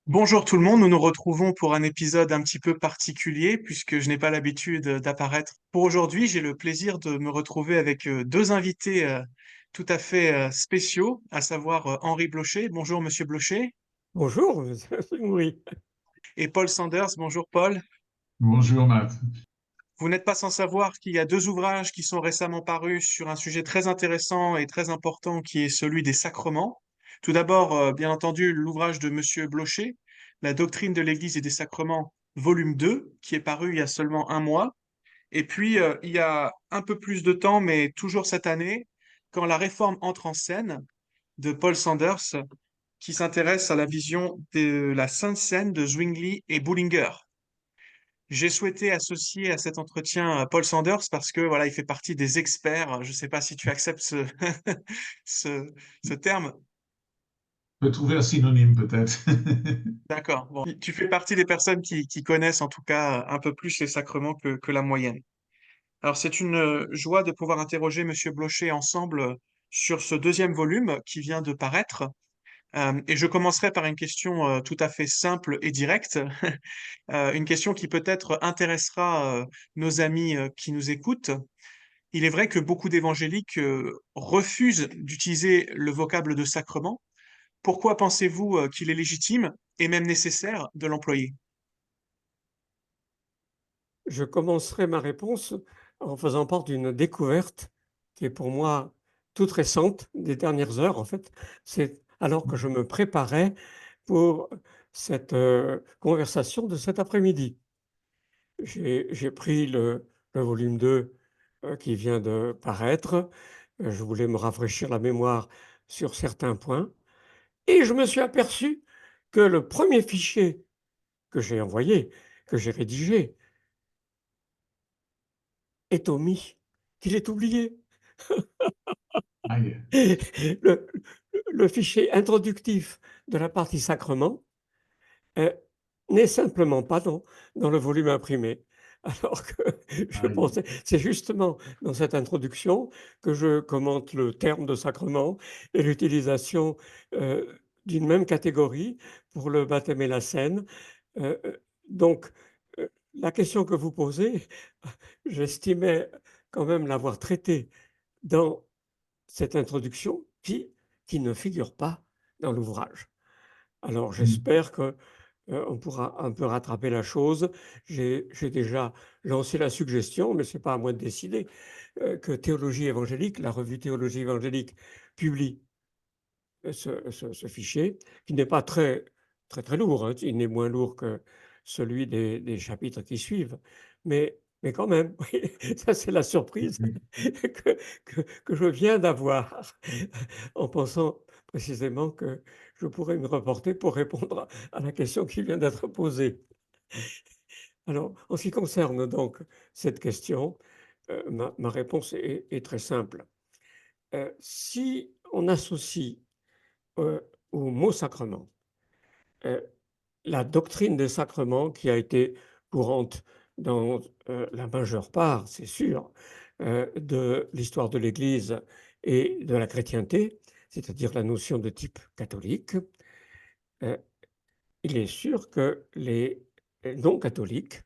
Bonjour tout le monde, nous nous retrouvons pour un épisode un petit peu particulier puisque je n'ai pas l'habitude d'apparaître. Pour aujourd'hui, j'ai le plaisir de me retrouver avec deux invités tout à fait spéciaux, à savoir Henri Blocher. Bonjour Monsieur Blocher. Bonjour, oui. Et Paul Sanders. Bonjour Paul. Bonjour Matt. Vous n'êtes pas sans savoir qu'il y a deux ouvrages qui sont récemment parus sur un sujet très intéressant et très important qui est celui des sacrements. Tout d'abord, bien entendu, l'ouvrage de Monsieur Blocher, La doctrine de l'Église et des sacrements, volume 2, qui est paru il y a seulement un mois. Et puis, il y a un peu plus de temps, mais toujours cette année, quand la réforme entre en scène, de Paul Sanders, qui s'intéresse à la vision de la Sainte Seine de Zwingli et Bullinger. J'ai souhaité associer à cet entretien Paul Sanders parce que voilà, il fait partie des experts. Je ne sais pas si tu acceptes ce, ce terme. On peut trouver un synonyme peut-être. D'accord. Bon, tu fais partie des personnes qui connaissent en tout cas un peu plus les sacrements que la moyenne. Alors, c'est une joie de pouvoir interroger Monsieur Blocher ensemble sur ce deuxième volume qui vient de paraître. Et je commencerai par une question tout à fait simple et directe. Une question qui peut-être intéressera nos amis qui nous écoutent. Il est vrai que beaucoup d'évangéliques refusent d'utiliser le vocable de sacrement. Pourquoi pensez-vous qu'il est légitime et même nécessaire de l'employer? Je commencerai ma réponse en faisant part d'une découverte qui est pour moi toute récente, des dernières heures en fait. C'est alors que je me préparais pour cette conversation de cet après-midi. J'ai pris le volume 2 qui vient de paraître. Je voulais me rafraîchir la mémoire sur certains points et je me suis aperçu que le premier fichier que j'ai envoyé, que j'ai rédigé, est omis, qu'il est oublié. Aïe. Le, le fichier introductif de la partie sacrement euh, n'est simplement pas dans le volume imprimé. Alors que je Aïe. pensais, c'est justement dans cette introduction que je commente le terme de sacrement et l'utilisation euh, d'une même catégorie pour le baptême et la scène. Euh, euh, donc, la question que vous posez, j'estimais quand même l'avoir traitée dans cette introduction qui ne figure pas dans l'ouvrage. Alors j'espère que on pourra un peu rattraper la chose. J'ai déjà lancé la suggestion, mais ce n'est pas à moi de décider, que Théologie évangélique, la revue Théologie évangélique, publie ce fichier, qui n'est pas très lourd, hein. Il n'est moins lourd que celui des chapitres qui suivent, mais quand même, oui, ça c'est la surprise que je viens d'avoir en pensant précisément que je pourrais me reporter pour répondre à la question qui vient d'être posée. Alors, en ce qui concerne donc cette question, ma réponse est très simple. Si on associe euh, au mot sacrement euh, la doctrine des sacrements qui a été courante dans la majeure part, c'est sûr, de l'histoire de l'Église et de la chrétienté, c'est-à-dire la notion de type catholique, euh, il est sûr que les non-catholiques,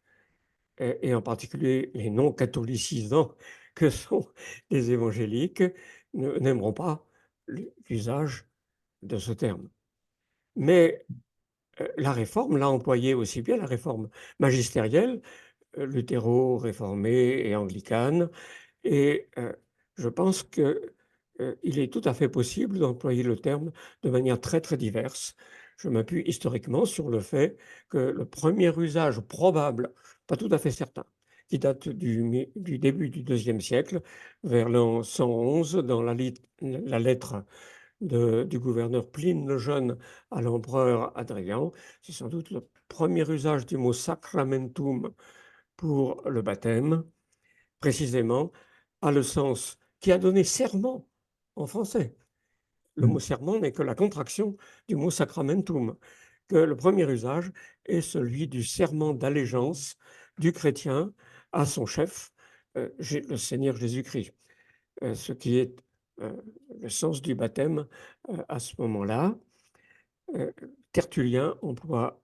et en particulier les non-catholicisants que sont les évangéliques, n'aimeront pas l'usage de ce terme. Mais la réforme l'a employé aussi bien, la réforme magistérielle, luthéro-réformée et anglicane, et je pense qu'il est tout à fait possible d'employer le terme de manière très diverse. Je m'appuie historiquement sur le fait que le premier usage probable, pas tout à fait certain, qui date du début du IIe siècle, vers l'an 111, dans la lettre du gouverneur Pline le Jeune à l'empereur Adrien. C'est sans doute le premier usage du mot sacramentum pour le baptême, précisément, a le sens qui a donné serment en français. Le mot serment n'est que la contraction du mot sacramentum, que le premier usage est celui du serment d'allégeance du chrétien à son chef, le Seigneur Jésus-Christ, ce qui est euh, le sens du baptême à ce moment-là. Tertullien emploie,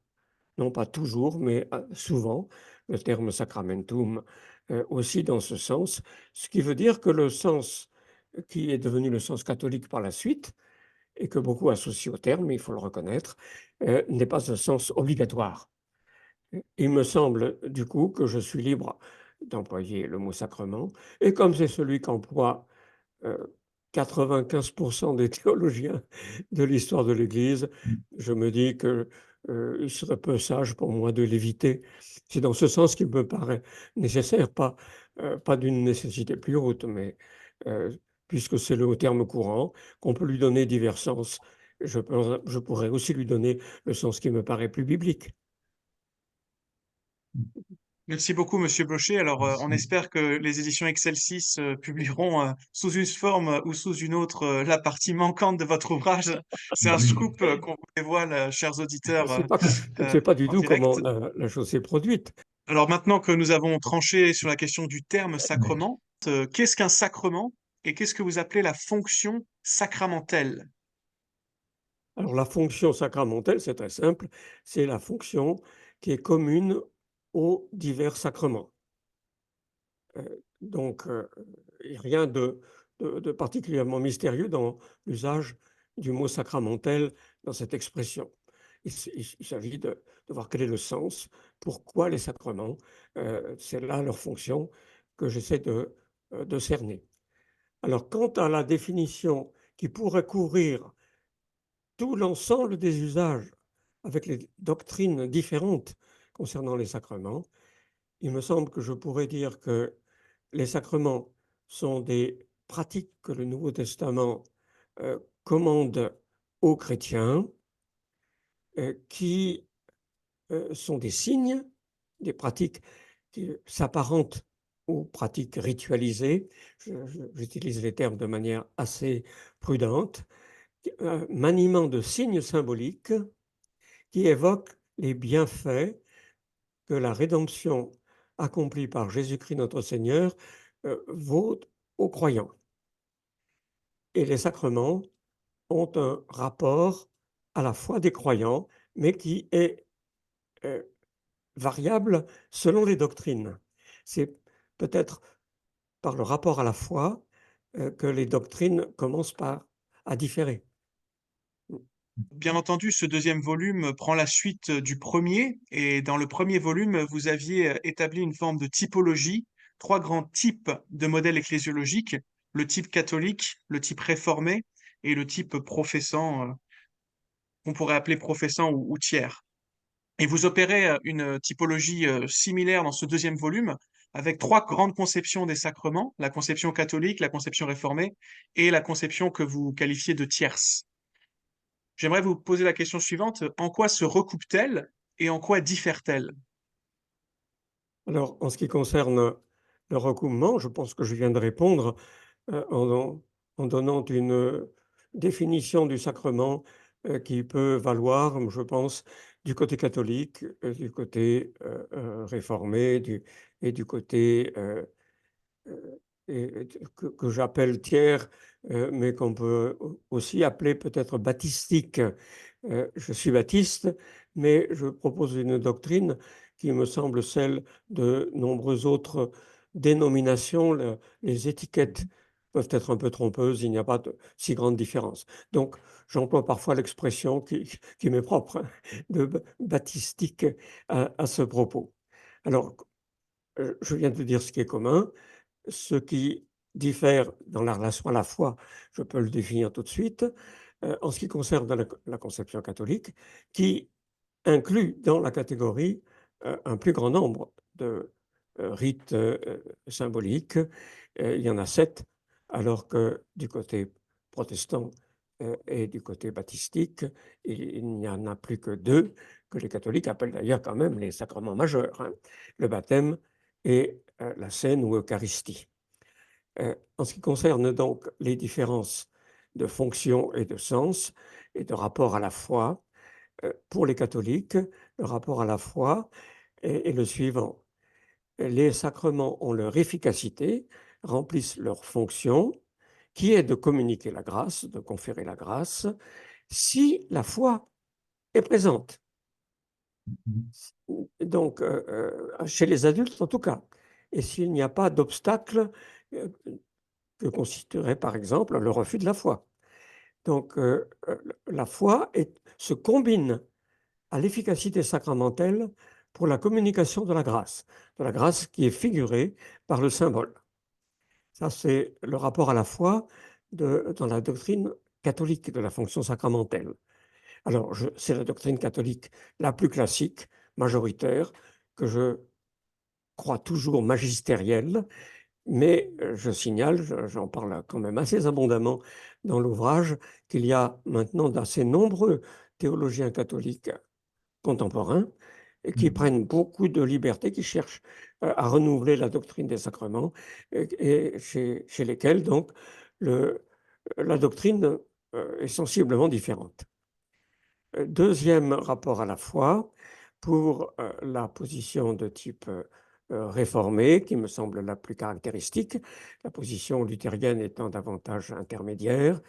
non pas toujours, mais souvent, le terme sacramentum aussi dans ce sens, ce qui veut dire que le sens qui est devenu le sens catholique par la suite, et que beaucoup associent au terme, il faut le reconnaître, n'est pas un sens obligatoire. Il me semble du coup que je suis libre d'employer le mot sacrement, et comme c'est celui qu'emploie 95% des théologiens de l'histoire de l'Église, je me dis que il serait peu sage pour moi de l'éviter. C'est dans ce sens qu'il me paraît nécessaire, pas d'une nécessité plus haute, mais puisque c'est le terme courant, qu'on peut lui donner divers sens, je pourrais aussi lui donner le sens qui me paraît plus biblique. Merci beaucoup, Monsieur Blocher. Alors, on Merci. espère que les éditions Excelsis publieront sous une forme ou sous une autre la partie manquante de votre ouvrage. C'est un Oui, scoop qu'on vous dévoile, chers Je ne auditeurs, sais pas, je ne sais pas du en tout comment direct. la chose s'est produite. Alors, maintenant que nous avons tranché sur la question du terme oui. sacrement, qu'est-ce qu'un sacrement et qu'est-ce que vous appelez la fonction sacramentelle? Alors la fonction sacramentelle, c'est très simple, c'est la fonction qui est commune aux divers sacrements. Donc, il n'y a rien de particulièrement mystérieux dans l'usage du mot sacramentel dans cette expression. Il s'agit de voir quel est le sens, pourquoi les sacrements, c'est là leur fonction que j'essaie de cerner. Alors, quant à la définition qui pourrait couvrir tout l'ensemble des usages avec les doctrines différentes concernant les sacrements, il me semble que je pourrais dire que les sacrements sont des pratiques que le Nouveau Testament commande aux chrétiens, qui sont des signes, des pratiques qui s'apparentent aux pratiques ritualisées. J'utilise les termes de manière assez prudente. Un maniement de signes symboliques qui évoquent les bienfaits que la rédemption accomplie par Jésus-Christ notre Seigneur vaut aux croyants. Et les sacrements ont un rapport à la foi des croyants, mais qui est euh, variable selon les doctrines. C'est peut-être par le rapport à la foi que les doctrines commencent à différer. Bien entendu, ce deuxième volume prend la suite du premier, et dans le premier volume, vous aviez établi une forme de typologie, trois grands types de modèles ecclésiologiques, le type catholique, le type réformé et le type professant, qu'on pourrait appeler professant ou tiers. Et vous opérez une typologie similaire dans ce deuxième volume, avec trois grandes conceptions des sacrements, la conception catholique, la conception réformée et la conception que vous qualifiez de tierce. J'aimerais vous poser la question suivante. En quoi se recoupent-elles et en quoi diffèrent-elles? Alors, en ce qui concerne le recoupement, je pense que je viens de répondre en donnant une définition du sacrement qui peut valoir, je pense, du côté catholique, du côté réformé et du côté que j'appelle tiers, mais qu'on peut aussi appeler peut-être baptistique. Je suis baptiste, mais je propose une doctrine qui me semble celle de nombreuses autres dénominations. Les étiquettes peuvent être un peu trompeuses, il n'y a pas de si grande différence. Donc, j'emploie parfois l'expression qui m'est propre, hein, de baptistique à ce propos. Alors, je viens de dire ce qui est commun. Ce qui diffère dans la relation à la foi, je peux le définir tout de suite, en ce qui concerne la conception catholique, qui inclut dans la catégorie un plus grand nombre de rites symboliques. Il y en a 7, alors que du côté protestant et du côté baptistique, il n'y en a plus que 2, que les catholiques appellent d'ailleurs quand même les sacrements majeurs, hein, le baptême et la scène ou Eucharistie. En ce qui concerne donc les différences de fonction et de sens et de rapport à la foi, pour les catholiques, le rapport à la foi est le suivant. Les sacrements ont leur efficacité, remplissent leur fonction, qui est de communiquer la grâce, de conférer la grâce, si la foi est présente. Mhm. Donc, chez les adultes en tout cas. Et s'il n'y a pas d'obstacle euh, que constituerait par exemple le refus de la foi. Donc, la foi se combine à l'efficacité sacramentelle pour la communication de la grâce qui est figurée par le symbole. Ça, c'est le rapport à la foi dans la doctrine catholique de la fonction sacramentelle. Alors, c'est la doctrine catholique la plus classique, majoritaire, que je crois toujours magistérielle, mais je signale, j'en parle quand même assez abondamment dans l'ouvrage, qu'il y a maintenant d'assez nombreux théologiens catholiques contemporains et qui prennent beaucoup de liberté, qui cherchent à renouveler la doctrine des sacrements et chez lesquels donc la doctrine est sensiblement différente. Deuxième rapport à la foi, pour la position de type réformée, qui me semble la plus caractéristique, la position luthérienne étant davantage intermédiaire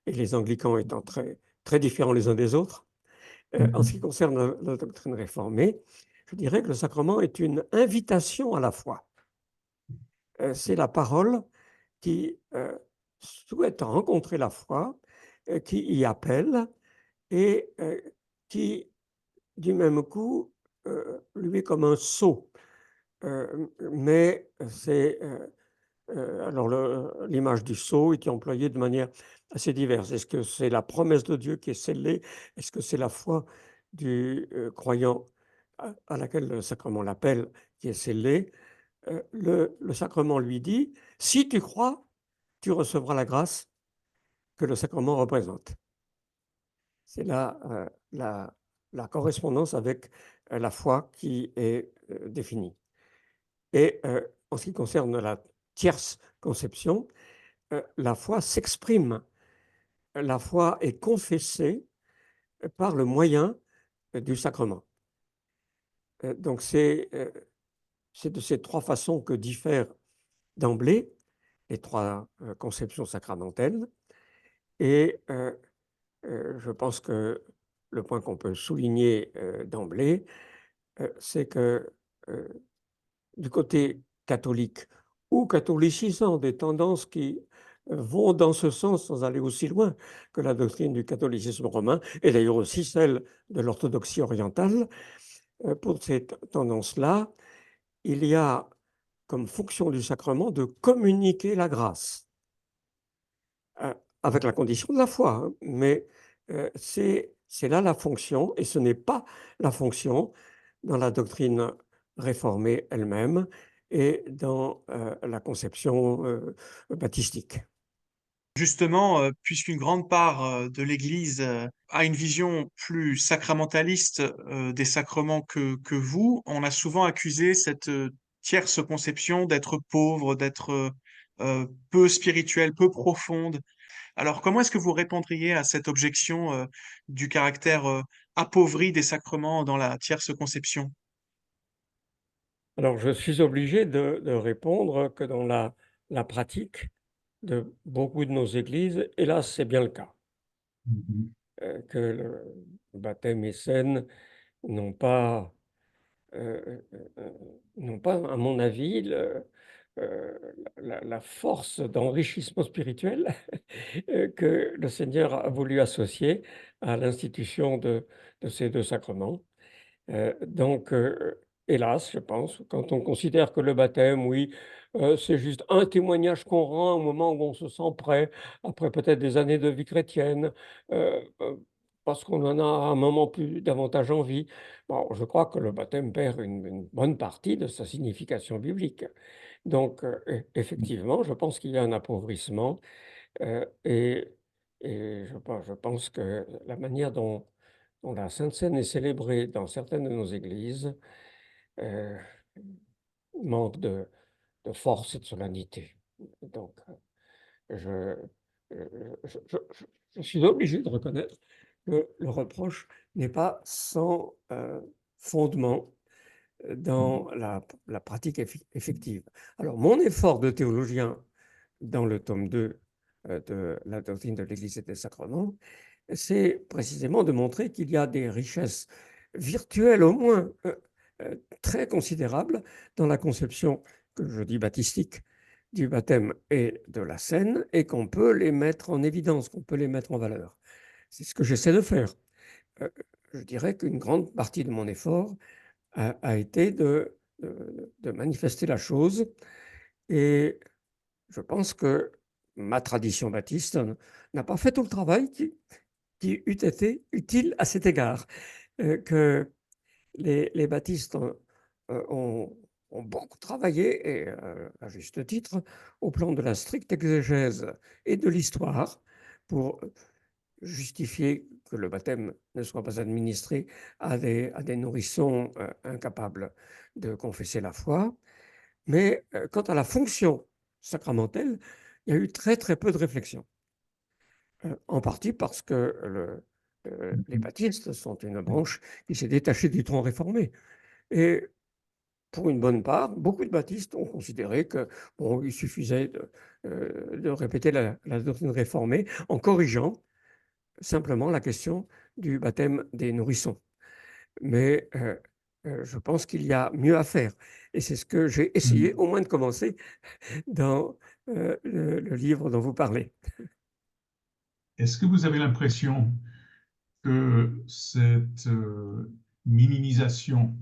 et les anglicans étant très, très différents les uns des autres. En ce qui concerne la doctrine réformée, je dirais que le sacrement est une invitation à la foi. C'est la parole qui souhaite rencontrer la foi, qui y appelle et qui du même coup, lui est comme un sceau. Mais c'est. Alors, l'image du sceau est employée de manière assez diverse. Est-ce que c'est la promesse de Dieu qui est scellée? Est-ce que c'est la foi du croyant à laquelle le sacrement l'appelle qui est scellée? Le sacrement lui dit, si tu crois, tu recevras la grâce que le sacrement représente. C'est là la correspondance avec la foi qui est définie. Et en ce qui concerne la tierce conception, la foi s'exprime, la foi est confessée par le moyen du sacrement. Donc c'est de ces trois façons que diffèrent d'emblée les trois conceptions sacramentelles. Et je pense que le point qu'on peut souligner d'emblée, c'est que du côté catholique ou catholicisant, des tendances qui vont dans ce sens sans aller aussi loin que la doctrine du catholicisme romain, et d'ailleurs aussi celle de l'orthodoxie orientale. Pour cette tendance-là, il y a comme fonction du sacrement de communiquer la grâce, avec la condition de la foi, hein, mais c'est là la fonction, et ce n'est pas la fonction dans la doctrine réformée elle-même et dans la conception baptistique. Justement, puisqu'une grande part de l'Église a une vision plus sacramentaliste des sacrements que vous, on a souvent accusé cette tierce conception d'être pauvre, d'être peu spirituelle, peu profonde. Alors, comment est-ce que vous répondriez à cette objection du caractère appauvri des sacrements dans la tierce conception? Alors, je suis obligé de répondre que dans la pratique de beaucoup de nos églises, hélas, c'est bien le cas, Mhm. que le baptême et scène n'ont pas, euh, euh, euh, n'ont pas, à mon avis, euh, la force d'enrichissement spirituel que le Seigneur a voulu associer à l'institution de ces deux sacrements. Donc, hélas, je pense, quand on considère que le baptême, oui, c'est juste un témoignage qu'on rend au moment où on se sent prêt, après peut-être des années de vie chrétienne, parce qu'on en a à un moment plus davantage envie. Bon, je crois que le baptême perd une bonne partie de sa signification biblique. Donc, effectivement, je pense qu'il y a un appauvrissement et, je pense que la manière dont la Sainte Seine est célébrée dans certaines de nos églises euh, manque de force et de solennité. Donc, je, je suis obligé de reconnaître que le reproche n'est pas sans fondement dans la pratique effective. Alors, mon effort de théologien dans le tome 2 de la doctrine de l'Église et des sacrements c'est précisément de montrer qu'il y a des richesses virtuelles au moins très considérables dans la conception, que je dis baptistique, du baptême et de la scène, et qu'on peut les mettre en évidence, qu'on peut les mettre en valeur. C'est ce que j'essaie de faire. Je dirais qu'une grande partie de mon effort a été de manifester la chose, et je pense que ma tradition baptiste n'a pas fait tout le travail qui eût été utile à cet égard, que les baptistes ont beaucoup travaillé, et à juste titre, au plan de la stricte exégèse et de l'histoire, pour justifier que le baptême ne soit pas administré à des nourrissons incapables de confesser la foi. Mais quant à la fonction sacramentelle, il y a eu très très peu de réflexion. En partie parce que les baptistes sont une branche qui s'est détachée du tronc réformé. Et pour une bonne part, beaucoup de baptistes ont considéré que bon, il suffisait de répéter la doctrine réformée en corrigeant simplement la question du baptême des nourrissons. Mais je pense qu'il y a mieux à faire. Et c'est ce que j'ai essayé Mhm. au moins de commencer dans le livre dont vous parlez. Est-ce que vous avez l'impression que cette minimisation,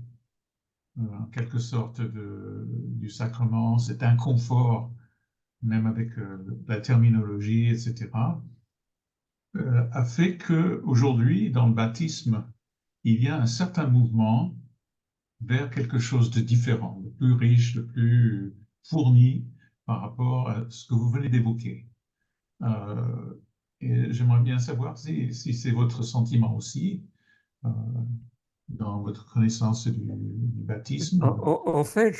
en quelque sorte, du sacrement, cet inconfort, même avec la terminologie, etc., a fait qu'aujourd'hui, dans le baptisme, il y a un certain mouvement vers quelque chose de différent, de plus riche, de plus fourni par rapport à ce que vous venez d'évoquer. Euh, et j'aimerais bien savoir si c'est votre sentiment aussi, euh, dans votre connaissance du baptisme. En fait,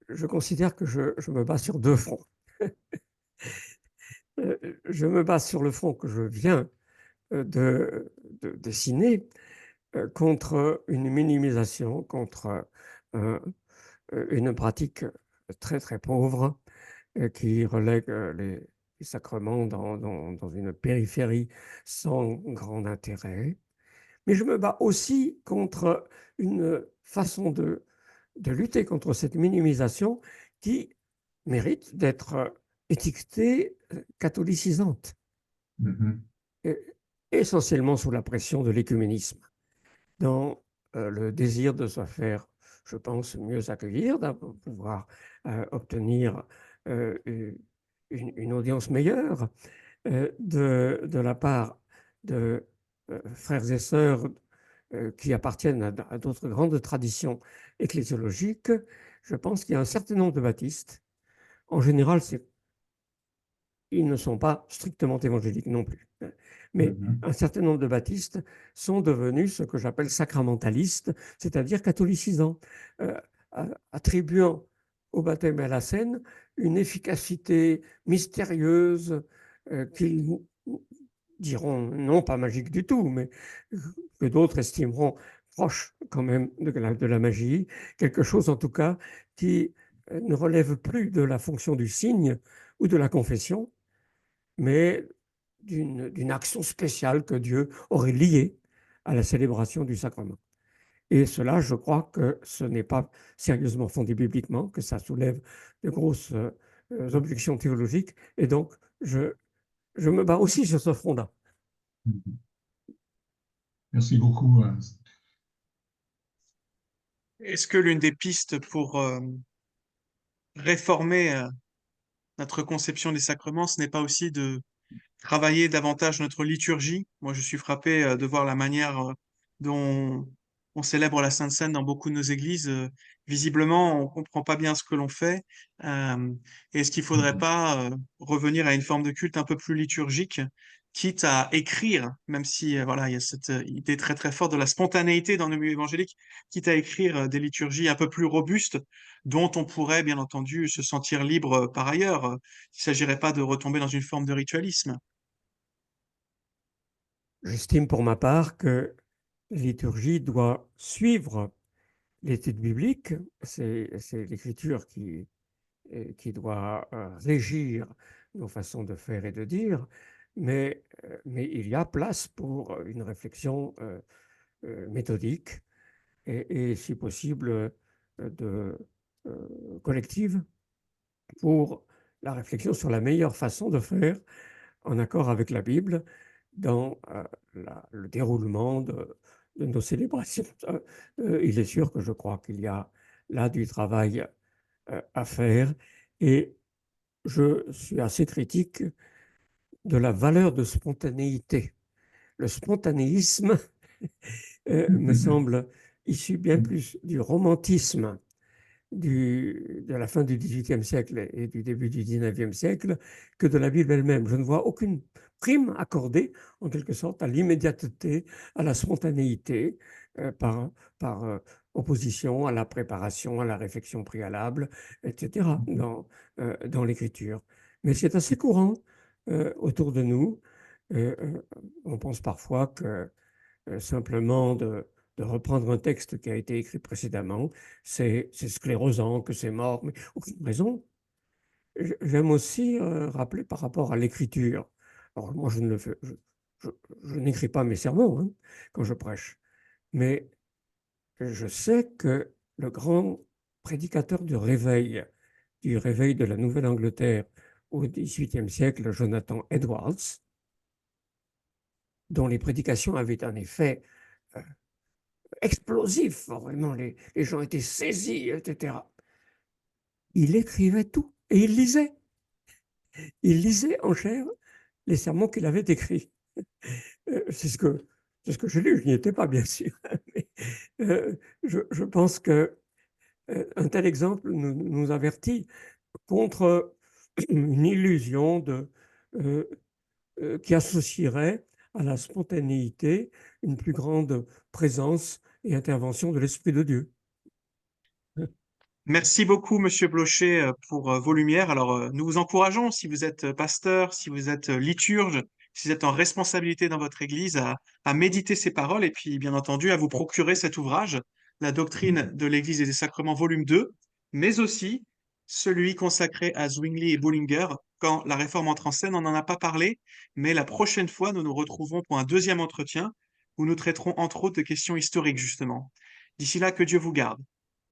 je considère que je me bats sur deux fronts. Je me base sur le front que je viens de dessiner contre une minimisation, contre euh, une pratique très très pauvre qui relègue les sacrements dans une périphérie sans grand intérêt. Mais je me bats aussi contre une façon de lutter contre cette minimisation qui mérite d'être étiquetée catholicisante, Mhm. et essentiellement sous la pression de l'écuménisme, dans le désir de se faire, je pense, mieux accueillir, de pouvoir obtenir euh, une audience meilleure de la part de frères et sœurs qui appartiennent à d'autres grandes traditions ecclésiologiques. Je pense qu'il y a un certain nombre de baptistes. En général, ils ne sont pas strictement évangéliques non plus. Mais Mhm. un certain nombre de baptistes sont devenus ce que j'appelle sacramentalistes, c'est-à-dire catholicisants, euh, attribuant au baptême et à la scène une efficacité mystérieuse qu'ils diront non pas magique du tout, mais que d'autres estimeront proche quand même de la magie, quelque chose en tout cas qui ne relève plus de la fonction du signe ou de la confession, mais d'une action spéciale que Dieu aurait liée à la célébration du sacrement. Et cela, je crois que ce n'est pas sérieusement fondé bibliquement, que ça soulève de grosses objections théologiques. Et donc, je me bats aussi sur ce front-là. Mhm. Merci beaucoup. Est-ce que l'une des pistes pour réformer notre conception des sacrements, ce n'est pas aussi de travailler davantage notre liturgie? Moi, je suis frappé de voir la manière dont on célèbre la Sainte Seine dans beaucoup de nos églises. Visiblement, on comprend pas bien ce que l'on fait. Euh, Est-ce qu'il faudrait Mhm. pas revenir à une forme de culte un peu plus liturgique, quitte à écrire, même si voilà, il y a cette idée très très forte de la spontanéité dans le milieu évangélique, quitte à écrire des liturgies un peu plus robustes, dont on pourrait bien entendu se sentir libre par ailleurs. Il ne s'agirait pas de retomber dans une forme de ritualisme. J'estime pour ma part que la liturgie doit suivre l'étude biblique, c'est l'écriture qui doit régir nos façons de faire et de dire, mais il y a place pour une réflexion méthodique et si possible, collective pour la réflexion sur la meilleure façon de faire en accord avec la Bible dans le déroulement de nos célébrations. Il est sûr que je crois qu'il y a là du travail à faire et je suis assez critique de la valeur de spontanéité. Le spontanéisme me semble issu bien plus du romantisme de la fin du XVIIIe siècle et du début du XIXe siècle que de la Bible elle-même. Je ne vois aucune prime accordée, en quelque sorte, à l'immédiateté, à la spontanéité, par opposition à la préparation, à la réflexion préalable, etc., dans l'écriture. Mais c'est assez courant autour de nous. On pense parfois que simplement de reprendre un texte qui a été écrit précédemment, c'est sclérosant, que c'est mort, mais aucune raison. J'aime aussi rappeler par rapport à l'écriture. Alors moi, je ne le fais, je n'écris pas mes sermons hein, quand je prêche, mais je sais que le grand prédicateur du réveil de la Nouvelle-Angleterre au XVIIIe siècle, Jonathan Edwards, dont les prédications avaient un effet explosif, vraiment, les gens étaient saisis, etc. Il écrivait tout et il lisait. Il lisait en chair les sermons qu'il avait écrits. C'est ce que j'ai lu, je n'y étais pas, bien sûr. Mais, je pense que un tel exemple nous avertit contre une illusion qui associerait à la spontanéité une plus grande présence et intervention de l'Esprit de Dieu. Merci beaucoup, Monsieur Blocher, pour vos lumières. Alors, nous vous encourageons, si vous êtes pasteur, si vous êtes liturge, si vous êtes en responsabilité dans votre Église, à méditer ces paroles et puis, bien entendu, à vous procurer cet ouvrage, La doctrine de l'Église et des sacrements, volume 2, mais aussi celui consacré à Zwingli et Bullinger. Quand la réforme entre en scène, on n'en a pas parlé, mais la prochaine fois, nous nous retrouverons pour un deuxième entretien où nous traiterons entre autres de questions historiques, justement. D'ici là, que Dieu vous garde.